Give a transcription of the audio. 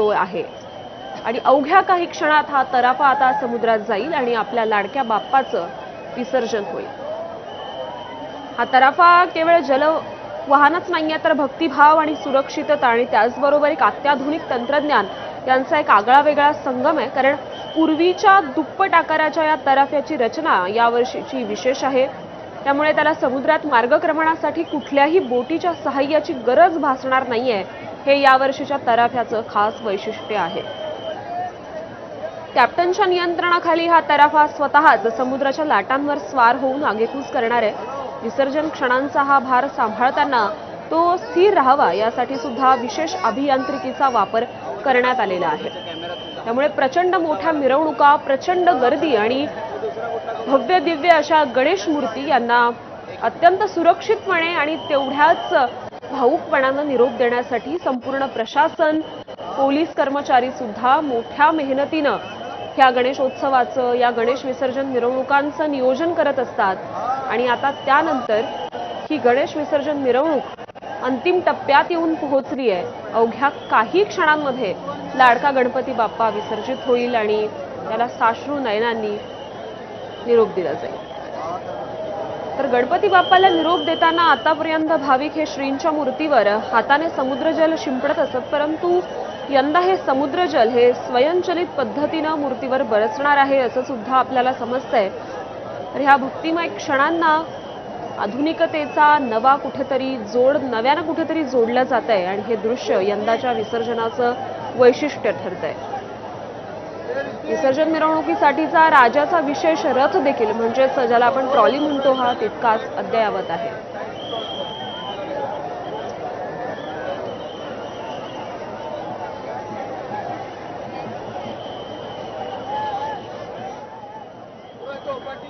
तो आहे आणि अवघ्या काही क्षणात हा तराफा आता समुद्रात जाईल आणि आपल्या लाडक्या बाप्पाचं विसर्जन होईल। हा तराफा केवळ जलवाहनच नाहीये तर भक्तिभाव आणि सुरक्षितता आणि त्याचबरोबर एक अत्याधुनिक तंत्रज्ञान यांचा एक आगळा वेगळा संगम आहे। कारण पूर्वीच्या दुप्पट आकाराच्या या तराफ्याची रचना यावर्षीची विशेष आहे। त्यामुळे त्याला समुद्रात मार्गक्रमणासाठी कुठल्याही बोटीच्या सहाय्याची गरज भासणार नाहीये, हे यावर्षीच्या तराफ्याचं खास वैशिष्ट्य आहे। कॅप्टनच्या नियंत्रणाखाली हा तराफा स्वतःच समुद्राच्या लाटांवर स्वार होऊन आगेकूच करणार आहे। विसर्जन क्षणांचा हा भार सांभाळताना तो स्थिर राहावा यासाठी सुद्धा विशेष अभियांत्रिकीचा वापर करण्यात आलेला आहे। त्यामुळे प्रचंड मोठ्या मिरवणुका, प्रचंड गर्दी आणि भव्य दिव्य अशा गणेश मूर्ती यांना अत्यंत सुरक्षितपणे आणि तेवढ्याच भावुकपणाने निरोप देण्यासाठी संपूर्ण प्रशासन, पोलीस कर्मचारी सुद्धा मोठ्या मेहनतीनं ह्या गणेशोत्सवाचं, या गणेश विसर्जन मिरवणुकांचं नियोजन करत असतात। आणि आता त्यानंतर ही गणेश विसर्जन मिरवणूक अंतिम टप्प्यात येऊन पोहोचली आहे। अवघ्या काही क्षणांमध्ये लाडका गणपती बाप्पा विसर्जित होईल आणि त्याला साश्रू नयनांनी निरोप दिला जाईल। तर गणपती बाप्पाला निरोप देताना आतापर्यंत भाविक हे श्रींच्या मूर्तीवर हाताने समुद्रजल शिंपडत असत, परंतु यंदा हे समुद्रजल हे स्वयंचलित पद्धतीने मूर्तीवर बरसणार आहे असं सुद्धा आपल्याला समजतंय। तर ह्या भक्तिमय क्षणांना आधुनिकतेचा नव्यानं कुठेतरी जोडलं जातंय आणि हे दृश्य यंदाच्या विसर्जनाचं वैशिष्ट्य ठरतंय। विसर्जन मिरवणुकीसाठीचा राजाचा विशेष रथ देखील म्हणजेच ज्याला आपण ट्रॉली म्हणतो हा तितकाच अद्ययावत आहे। चौपाटी